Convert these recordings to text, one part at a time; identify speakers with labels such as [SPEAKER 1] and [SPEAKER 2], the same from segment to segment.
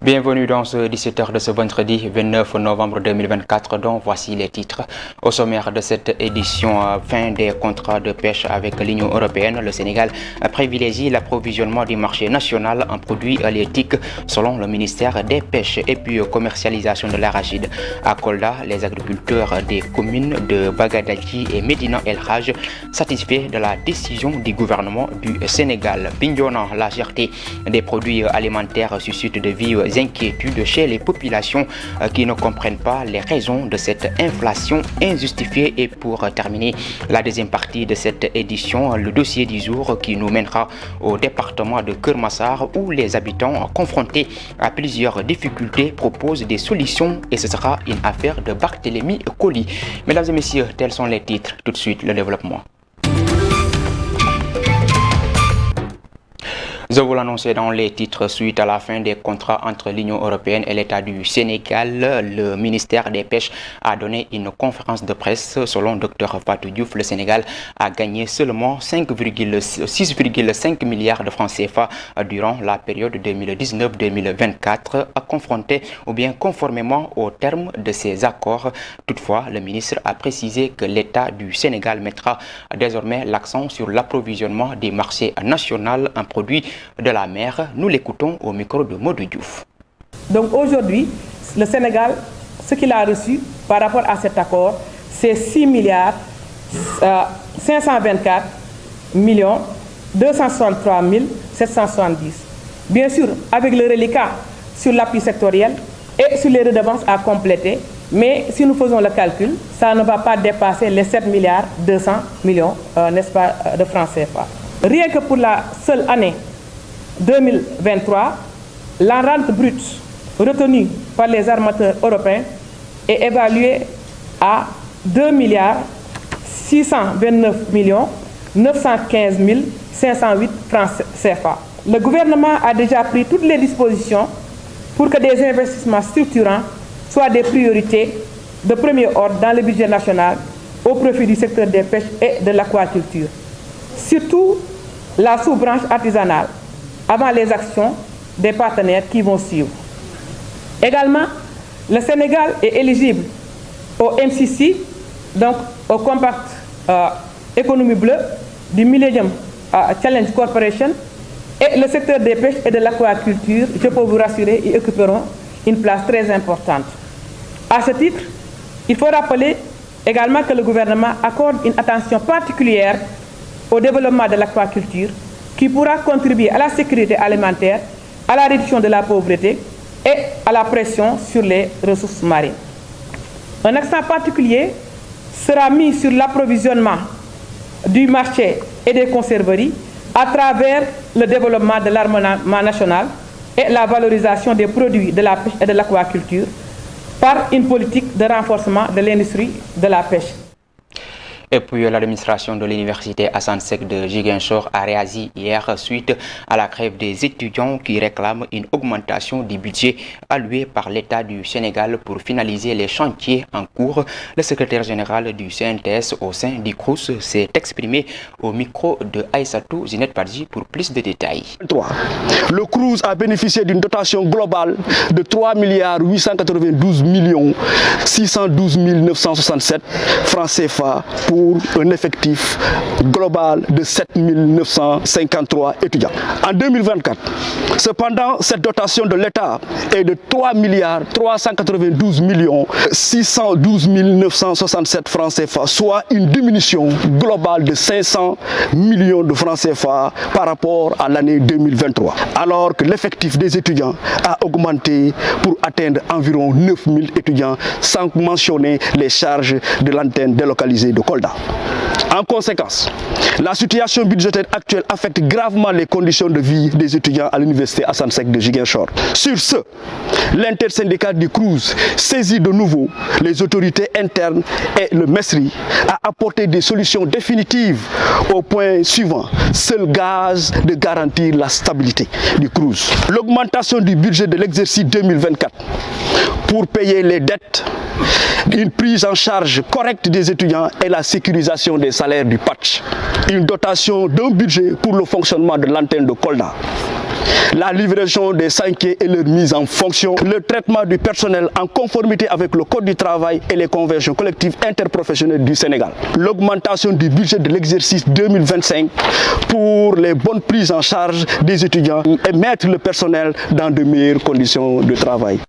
[SPEAKER 1] Bienvenue dans ce 17h de ce vendredi 29 novembre 2024, dont voici les titres. Au sommaire de cette édition, fin des contrats de pêche avec l'Union européenne, le Sénégal privilégie l'approvisionnement du marché national en produits halieutiques selon le ministère des Pêches et puis commercialisation de l'arachide. À Kolda, les agriculteurs des communes de Bagadadji et Medina El Haj satisfaits de la décision du gouvernement du Sénégal. Bignona, la cherté des produits alimentaires suscite de vives inquiétudes chez les populations qui ne comprennent pas les raisons de cette inflation injustifiée. Et pour terminer la deuxième partie de cette édition, le dossier du jour qui nous mènera au département de Kermassar où les habitants confrontés à plusieurs difficultés proposent des solutions et ce sera une affaire de Barthélémy Colly. Mesdames et messieurs, tels sont les titres. Tout de suite, le développement. Je vous l'annonçais dans les titres, suite à la fin des contrats entre l'Union européenne et l'État du Sénégal, le ministère des Pêches a donné une conférence de presse. Selon Dr Fatou Diouf, le Sénégal a gagné seulement 6,5 milliards de francs CFA durant la période 2019-2024, confronté ou bien conformément aux termes de ces accords. Toutefois, le ministre a précisé que l'État du Sénégal mettra désormais l'accent sur l'approvisionnement des marchés nationaux en produits de la mer. Nous l'écoutons au micro de Modou Diouf.
[SPEAKER 2] Donc aujourd'hui, le Sénégal, ce qu'il a reçu par rapport à cet accord, c'est 6 milliards 524 millions 263 770. Bien sûr, avec le reliquat sur l'appui sectoriel et sur les redevances à compléter, mais si nous faisons le calcul, ça ne va pas dépasser les 7 milliards 200 millions, n'est-ce pas, de francs CFA. Rien que pour la seule année 2023, la rente brute retenue par les armateurs européens est évaluée à 2 milliards 629 millions 915 508 francs CFA. Le gouvernement a déjà pris toutes les dispositions pour que des investissements structurants soient des priorités de premier ordre dans le budget national au profit du secteur des pêches et de l'aquaculture. Surtout la sous-branche artisanale, avant les actions des partenaires qui vont suivre. Également, le Sénégal est éligible au MCC, donc au Compact Économie Bleue du Millennium Challenge Corporation, et le secteur des pêches et de l'aquaculture, je peux vous rassurer, y occuperont une place très importante. À ce titre, il faut rappeler également que le gouvernement accorde une attention particulière au développement de l'aquaculture qui pourra contribuer à la sécurité alimentaire, à la réduction de la pauvreté et à la pression sur les ressources marines. Un accent particulier sera mis sur l'approvisionnement du marché et des conserveries à travers le développement de l'armement national et la valorisation des produits de la pêche et de l'aquaculture par une politique de renforcement de l'industrie de la pêche.
[SPEAKER 1] Et puis l'administration de l'université Assane Seck de Ziguinchor a réagi hier suite à la grève des étudiants qui réclament une augmentation du budget alloué par l'État du Sénégal pour finaliser les chantiers en cours. Le secrétaire général du CNTS au sein du CROUS s'est exprimé au micro de Aïssatou Zinette Badji pour plus de détails.
[SPEAKER 3] Le CROUS a bénéficié d'une dotation globale de 3 892 612 967 francs CFA pour un effectif global de 7 953 étudiants. En 2024, cependant, cette dotation de l'État est de 3 392 612 967 francs CFA, soit une diminution globale de 500 millions de francs CFA par rapport à l'année 2023, alors que l'effectif des étudiants a augmenté pour atteindre environ 9 000 étudiants, sans mentionner les charges de l'antenne délocalisée de Kolda. En conséquence, la situation budgétaire actuelle affecte gravement les conditions de vie des étudiants à l'université Assane Seck de Ziguinchor. Sur ce, l'intersyndical du CROUS saisit de nouveau les autorités internes et le MESRI a apporté des solutions définitives au point suivant, seul gage de garantir la stabilité du CROUS. L'augmentation du budget de l'exercice 2024 pour payer les dettes, une prise en charge correcte des étudiants et la sécurisation des salaires du patch, une dotation d'un budget pour le fonctionnement de l'antenne de Kolda, la livraison des 5e et leur mise en fonction, le traitement du personnel en conformité avec le Code du travail et les conventions collectives interprofessionnelles du Sénégal, l'augmentation du budget de l'exercice 2025 pour les bonnes prises en charge des étudiants et mettre le personnel dans de meilleures conditions de travail.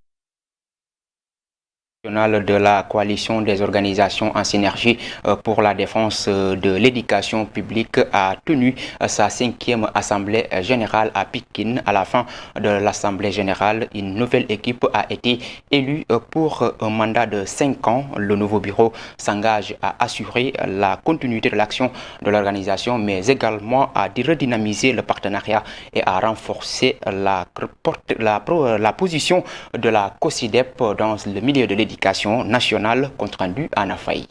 [SPEAKER 1] De la coalition des organisations en synergie pour la défense de l'éducation publique a tenu sa 5e assemblée générale à Pékin. À la fin de l'assemblée générale, une nouvelle équipe a été élue pour un mandat de 5 ans. Le nouveau bureau s'engage à assurer la continuité de l'action de l'organisation, mais également à redynamiser le partenariat et à renforcer la position de la COSIDEP dans le milieu de l'éducation nationale, compte rendu à Nafaï.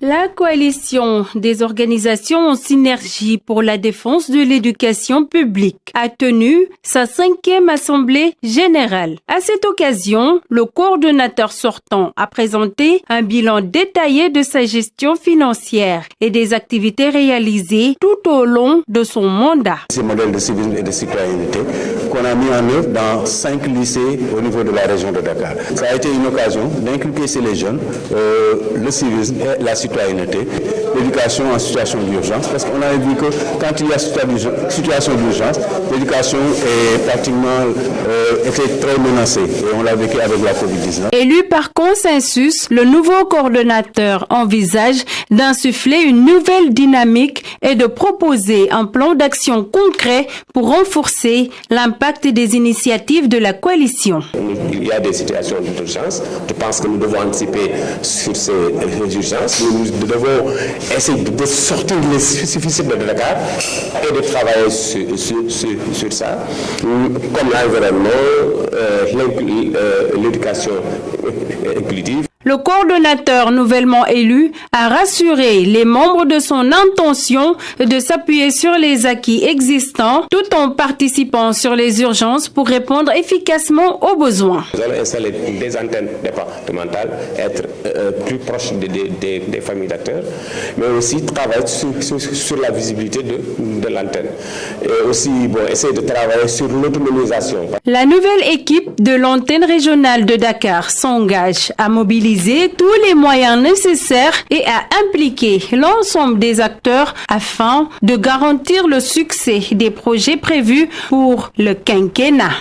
[SPEAKER 4] La coalition des organisations en synergie pour la défense de l'éducation publique a tenu sa 5e assemblée générale. À cette occasion, le coordonnateur sortant a présenté un bilan détaillé de sa gestion financière et des activités réalisées tout au long de son mandat.
[SPEAKER 5] Ces modèles de civisme et de citoyenneté qu'on a mis en œuvre dans 5 lycées au niveau de la région de Dakar. Ça a été une occasion d'inculquer chez les jeunes le civisme et la citoyenneté, l'éducation en situation d'urgence, parce qu'on a vu que quand il y a situation d'urgence, l'éducation est pratiquement était très menacée et on l'a vécu avec la COVID-19.
[SPEAKER 4] Élu par consensus, le nouveau coordonnateur envisage d'insuffler une nouvelle dynamique et de proposer un plan d'action concret pour renforcer l'impact des initiatives de la coalition.
[SPEAKER 5] Il y a des situations d'urgence. Je pense que nous devons anticiper sur ces urgences. Nous devons essayer de sortir les spécificités de Dakar et de travailler sur ça, comme l'environnement, l'éducation inclusive.
[SPEAKER 4] Le coordonnateur nouvellement élu a rassuré les membres de son intention de s'appuyer sur les acquis existants tout en participant sur les urgences pour répondre efficacement aux besoins.
[SPEAKER 5] Nous allons installer des antennes départementales, être plus proche des familles d'acteurs, mais aussi travailler sur la visibilité de l'antenne. Et aussi essayer de travailler sur l'autonomisation.
[SPEAKER 4] La nouvelle équipe de l'antenne régionale de Dakar s'engage à mobiliser tous les moyens nécessaires et à impliquer l'ensemble des acteurs afin de garantir le succès des projets prévus pour le quinquennat.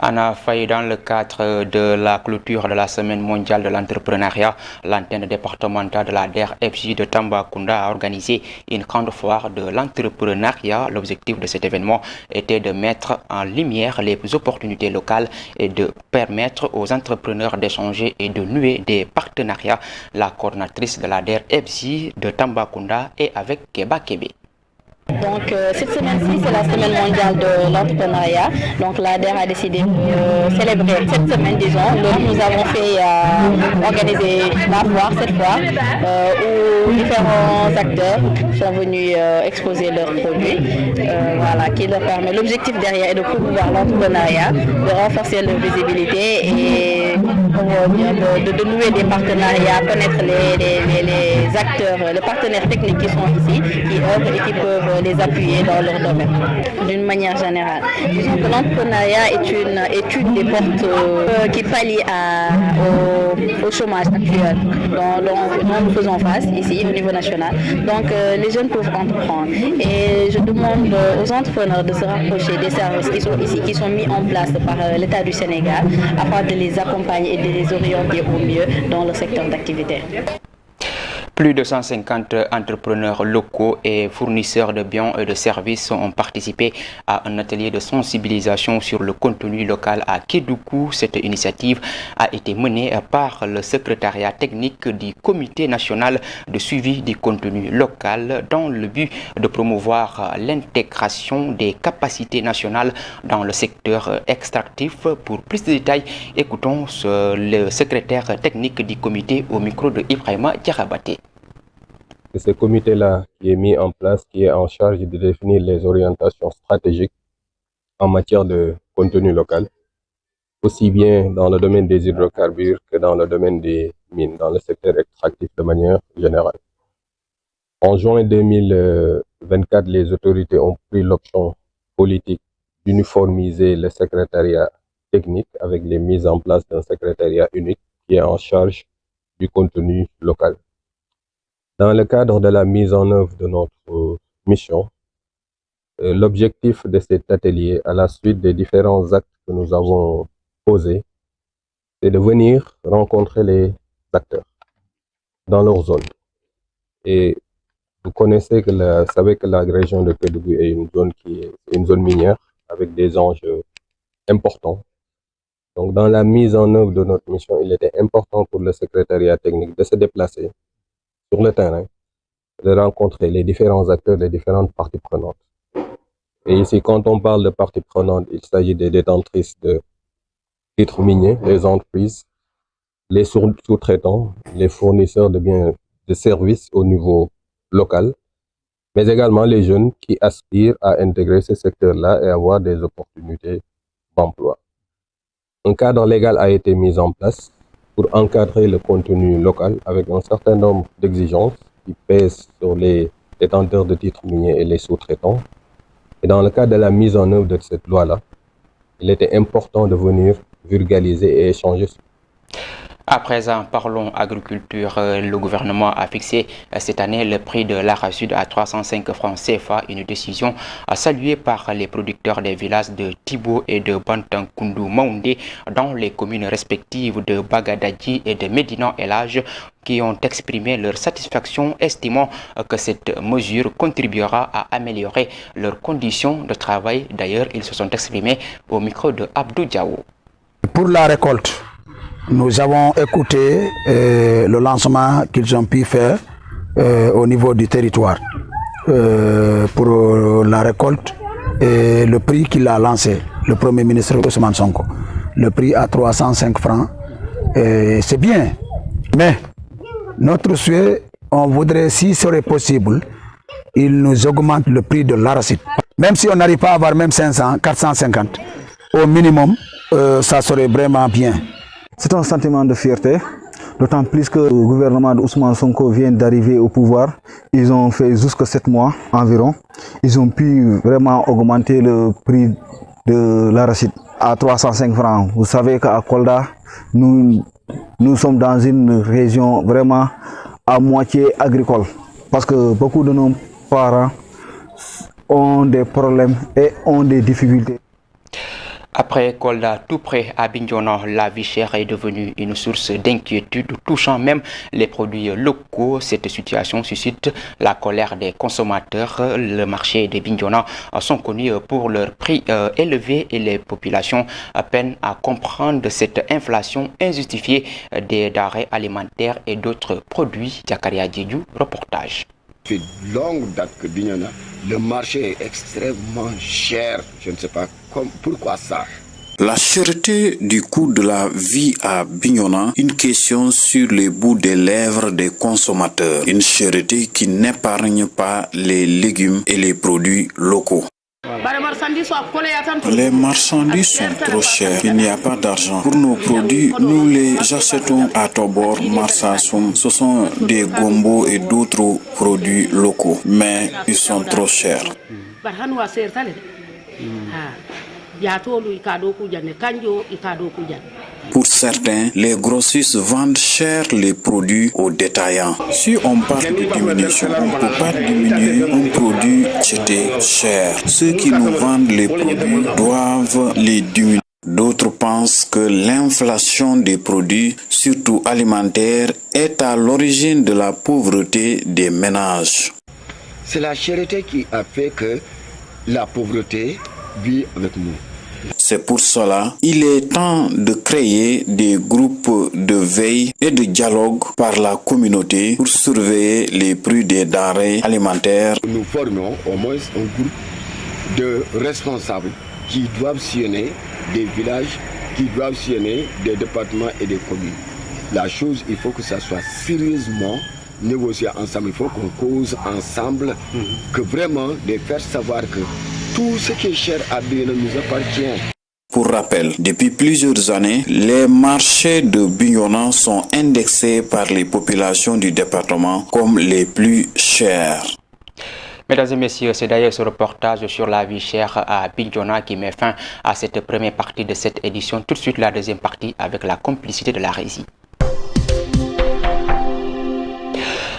[SPEAKER 1] Anna Faye, dans le cadre de la clôture de la Semaine mondiale de l'entrepreneuriat, l'antenne départementale de la DER/FJ de Tambacounda a organisé une grande foire de l'entrepreneuriat. L'objectif de cet événement était de mettre en lumière les opportunités locales et de permettre aux entrepreneurs d'échanger et de nouer des partenariats. La coordinatrice de la DER/FJ de Tambacounda est avec Keba Kébé.
[SPEAKER 6] Donc cette semaine-ci, c'est la semaine mondiale de l'entrepreneuriat. Donc l'ADER a décidé de célébrer cette semaine, disons. Donc nous avons fait organiser la foire cette fois, où différents acteurs sont venus exposer leurs produits, qui leur permet. L'objectif derrière est de promouvoir l'entrepreneuriat, de renforcer leur visibilité et de nouer des partenariats, connaître les acteurs, les partenaires techniques qui sont ici, qui œuvrent et qui peuvent les appuyer dans leur domaine. D'une manière générale, disons que l'entrepreneuriat est une des portes qui pallie au chômage actuel dont nous faisons face ici au niveau national. Donc les jeunes peuvent entreprendre et je demande aux entrepreneurs de se rapprocher des services qui sont ici, qui sont mis en place par l'État du Sénégal afin de les accompagner et de les orienter au mieux dans le secteur d'activité.
[SPEAKER 1] Plus de 150 entrepreneurs locaux et fournisseurs de biens et de services ont participé à un atelier de sensibilisation sur le contenu local à Kédougou. Cette initiative a été menée par le secrétariat technique du Comité national de suivi du contenu local dans le but de promouvoir l'intégration des capacités nationales dans le secteur extractif. Pour plus de détails, écoutons le secrétaire technique du comité au micro de Ibrahima Diarabaté.
[SPEAKER 7] C'est ce comité-là qui est mis en place, qui est en charge de définir les orientations stratégiques en matière de contenu local. aussi bien dans le domaine des hydrocarbures que dans le domaine des mines, dans le secteur extractif de manière générale. En juin 2024, les autorités ont pris l'option politique d'uniformiser le secrétariat technique avec les mises en place d'un secrétariat unique qui est en charge du contenu local. Dans le cadre de la mise en œuvre de notre mission, l'objectif de cet atelier, à la suite des différents actes que nous avons posés, c'est de venir rencontrer les acteurs dans leur zone. Et vous connaissez savez que la région de Kédougou est une zone minière avec des enjeux importants. Donc, dans la mise en œuvre de notre mission, il était important pour le secrétariat technique de se déplacer sur le terrain, de rencontrer les différents acteurs, les différentes parties prenantes. Et ici, quand on parle de parties prenantes, il s'agit des détentrices de titres miniers, les entreprises, les sous-traitants, les fournisseurs de biens, de services au niveau local, mais également les jeunes qui aspirent à intégrer ce secteur-là et avoir des opportunités d'emploi. Un cadre légal a été mis en place pour encadrer le contenu local avec un certain nombre d'exigences qui pèsent sur les détenteurs de titres miniers et les sous-traitants. Et dans le cadre de la mise en œuvre de cette loi-là, il était important de venir vulgariser et échanger.
[SPEAKER 1] À présent, parlons agriculture. Le gouvernement a fixé cette année le prix de l'arachide à 305 francs CFA, une décision saluée par les producteurs des villages de Tibo et de Bantankoundou Maoundé dans les communes respectives de Bagadadji et de Médina Elhadj, qui ont exprimé leur satisfaction, estimant que cette mesure contribuera à améliorer leurs conditions de travail. D'ailleurs, ils se sont exprimés au micro de Abdou Diawo.
[SPEAKER 8] Pour la récolte, nous avons écouté le lancement qu'ils ont pu faire au niveau du territoire pour la récolte et le prix qu'il a lancé, le Premier ministre Ousmane Sonko. Le prix à 305 francs, c'est bien, mais notre souhait, on voudrait, si ce serait possible, il nous augmente le prix de l'arachide. Même si on n'arrive pas à avoir même 500, 450, au minimum, ça serait vraiment bien.
[SPEAKER 9] C'est un sentiment de fierté, d'autant plus que le gouvernement d'Ousmane Sonko vient d'arriver au pouvoir. Ils ont fait jusqu'à 7 mois environ. Ils ont pu vraiment augmenter le prix de l'arachide à 305 francs. Vous savez qu'à Kolda, nous sommes dans une région vraiment à moitié agricole. Parce que beaucoup de nos parents ont des problèmes et ont des difficultés.
[SPEAKER 1] Après Kolda, tout près à Bignona, la vie chère est devenue une source d'inquiétude, touchant même les produits locaux. Cette situation suscite la colère des consommateurs. Le marché de Bignona sont connus pour leur prix élevé et les populations peinent à comprendre cette inflation injustifiée des denrées alimentaires et d'autres produits. Jakaria Djedjou, reportage.
[SPEAKER 10] C'est longue date que Bignona, le marché est extrêmement cher. Je ne sais pas pourquoi ça.
[SPEAKER 11] La cherté du coût de la vie à Bignona, une question sur les bouts des lèvres des consommateurs. Une cherté qui n'épargne pas les légumes et les produits locaux. Les marchandises sont trop chères, il n'y a pas d'argent. Pour nos produits, nous les achetons à Tobor, Marsassoum. Ce sont des gombos et d'autres produits locaux, mais ils sont trop chers. Pour certains, les grossistes vendent cher les produits aux détaillants. Si on parle de diminution, on ne peut pas diminuer un produit acheté cher. Ceux qui nous vendent les produits doivent les diminuer. D'autres pensent que l'inflation des produits, surtout alimentaires, est à l'origine de la pauvreté des ménages.
[SPEAKER 10] C'est la cherté qui a fait que la pauvreté vit avec nous.
[SPEAKER 11] C'est pour cela qu'il est temps de créer des groupes de veille et de dialogue par la communauté pour surveiller les prix des denrées alimentaires.
[SPEAKER 10] Nous formons au moins un groupe de responsables qui doivent sillonner des villages, qui doivent sillonner des départements et des communes. La chose, il faut que ça soit sérieusement négocié ensemble. Il faut qu'on cause ensemble, que vraiment de faire savoir que tout ce qui est cher à Bignona nous appartient.
[SPEAKER 11] Pour rappel, depuis plusieurs années, les marchés de Bignona sont indexés par les populations du département comme les plus chers.
[SPEAKER 1] Mesdames et messieurs, c'est d'ailleurs ce reportage sur la vie chère à Bignona qui met fin à cette première partie de cette édition. Tout de suite, la deuxième partie avec la complicité de la régie.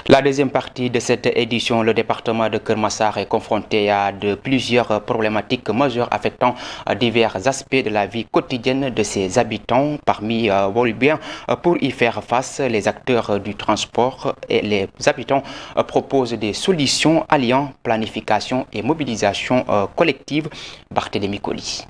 [SPEAKER 1] La deuxième partie de cette édition, le département de Keur Massar est confronté à plusieurs problématiques majeures affectant divers aspects de la vie quotidienne de ses habitants. Parmi bien, pour y faire face, les acteurs du transport et les habitants proposent des solutions alliant planification et mobilisation collective. Barthélémy Colli.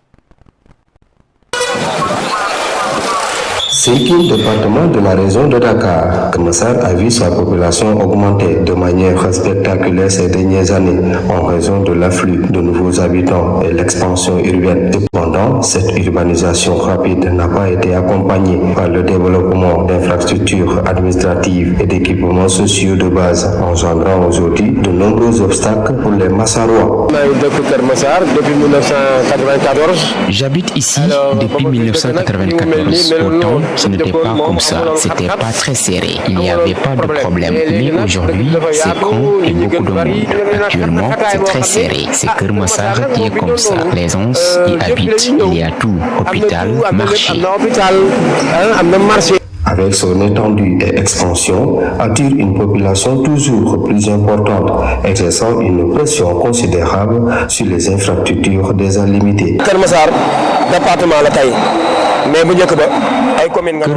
[SPEAKER 12] 5e département de la région de Dakar, Keur Massar a vu sa population augmenter de manière spectaculaire ces dernières années en raison de l'afflux de nouveaux habitants et l'expansion urbaine. Cependant, cette urbanisation rapide n'a pas été accompagnée par le développement d'infrastructures administratives et d'équipements sociaux de base, engendrant aujourd'hui de nombreux obstacles pour les Massarois.
[SPEAKER 13] Depuis 1994.
[SPEAKER 14] J'habite ici depuis 1994. Autant, ce n'était pas comme ça. C'était pas très serré. Il n'y avait pas de problème. Mais aujourd'hui, c'est grand et beaucoup de monde. Actuellement, c'est très serré. C'est Keur Massar qui est comme ça. Les gens y habitent. Il y a tout. Hôpital, marché.
[SPEAKER 12] Avec son étendue et expansion, attire une population toujours plus importante, exerçant une pression considérable sur les infrastructures déjà limitées.
[SPEAKER 14] Keur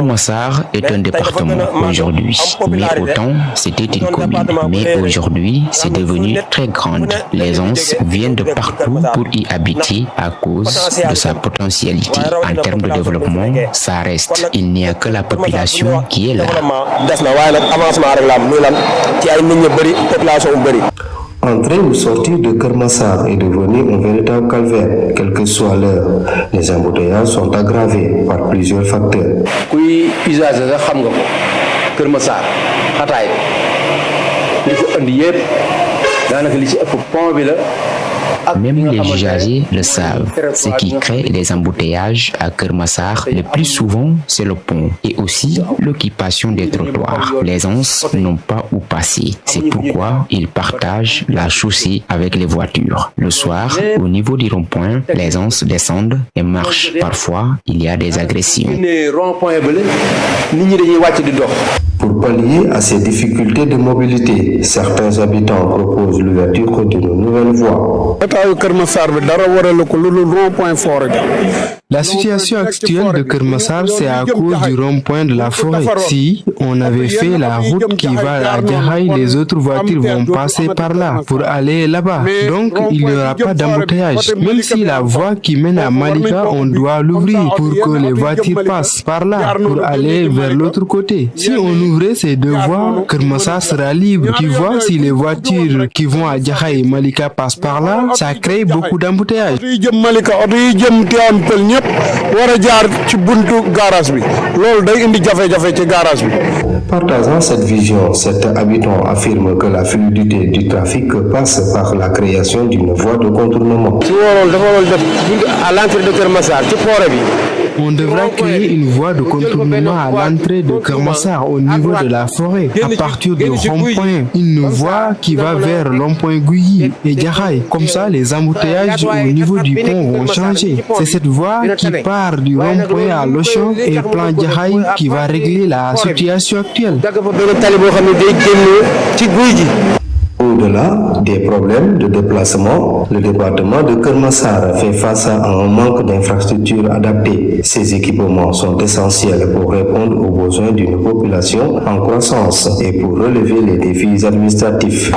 [SPEAKER 14] Massar est un département aujourd'hui, mais autant c'était une commune. Mais aujourd'hui, c'est devenu très grande. Les gens viennent de partout pour y habiter à cause de sa potentialité. En termes de développement, ça reste. Il n'y a que la population qui est là.
[SPEAKER 12] Entrer ou sortir de Keur Massar est devenu un véritable calvaire, quelle que soit l'heure. Les embouteillages sont aggravés par plusieurs facteurs.
[SPEAKER 14] Même les usagers le savent. Ce qui crée les embouteillages à Keur Massar, le plus souvent, c'est le pont et aussi l'occupation des trottoirs. Les gens n'ont pas où passer. C'est pourquoi ils partagent la chaussée avec les voitures. Le soir, au niveau du rond-point, les gens descendent et marchent. Parfois, il y a des agressions.
[SPEAKER 12] Pour pallier à ces difficultés de mobilité, certains habitants proposent l'ouverture d'une nouvelle voie.
[SPEAKER 15] La situation actuelle de Keur Massar, c'est à cause du rond-point de la forêt. Si on avait fait la route qui va à Djahaï, les autres voitures vont passer par là pour aller là-bas. Donc, il n'y aura pas d'embouteillage. Même si la voie qui mène à Malika, on doit l'ouvrir pour que les voitures passent par là pour aller vers l'autre côté. Si on ouvrait ces deux voies, Keur Massar sera libre. Tu vois, si les voitures qui vont à Djahaï et Malika passent par là, ça crée beaucoup d'embouteillages.
[SPEAKER 12] Partageant cette vision, cet habitant affirme que la fluidité du trafic passe par la création d'une voie de contournement.
[SPEAKER 15] On devra créer une voie de contournement à l'entrée de Keur Massar au niveau de la forêt, à partir du rond-point, une voie qui va vers l'Rond-Point Gouilly et Djahaï. Comme ça, les embouteillages au niveau du pont vont changer. C'est cette voie qui part du rond-point à l'Auchan et plan Djahaï qui va régler la situation actuelle.
[SPEAKER 12] Au-delà des problèmes de déplacement, le département de Keur Massar fait face à un manque d'infrastructures adaptées. Ces équipements sont essentiels pour répondre aux besoins d'une population en croissance et pour relever les défis administratifs.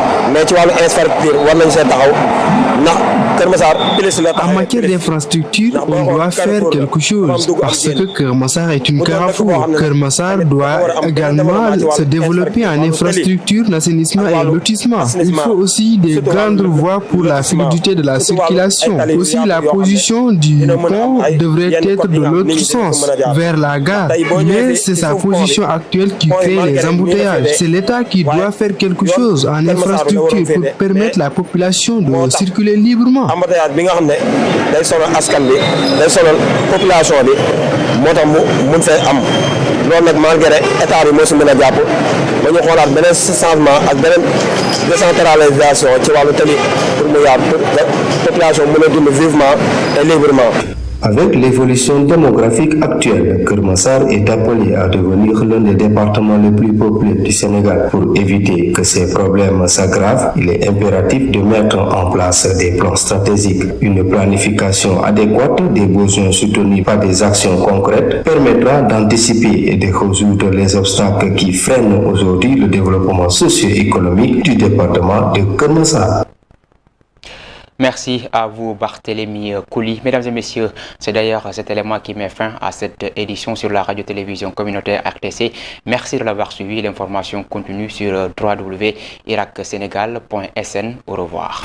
[SPEAKER 15] En matière d'infrastructure, on doit faire quelque chose parce que Keur Massar est une carrefour. Keur Massar doit également se développer en infrastructure, d'assainissement et lotissement. Il faut faut aussi des grandes voies pour la fluidité de la circulation. Aussi, la position du pont devrait être de l'autre sens, vers la gare. Mais c'est sa position actuelle qui crée les embouteillages. C'est l'État qui doit faire quelque chose en infrastructure pour permettre la population de circuler librement.
[SPEAKER 13] loolu nag malgré état bi moo si mën a jàpp ba ñu xoolaat beneen changement ak beneen décentralisation ci wàllu tali pour mu yaatu population mën a dund vivement et librement.
[SPEAKER 12] Avec l'évolution démographique actuelle, Keur Massar est appelé à devenir l'un des départements les plus peuplés du Sénégal. Pour éviter que ces problèmes s'aggravent, il est impératif de mettre en place des plans stratégiques. Une planification adéquate des besoins soutenus par des actions concrètes permettra d'anticiper et de résoudre les obstacles qui freinent aujourd'hui le développement socio-économique du département de Keur Massar.
[SPEAKER 1] Merci à vous Barthélémy Kouli. Mesdames et messieurs, c'est d'ailleurs cet élément qui met fin à cette édition sur la radio-télévision communautaire RTC. Merci de l'avoir suivi. L'information continue sur www.iracsenegal.sn. Au revoir.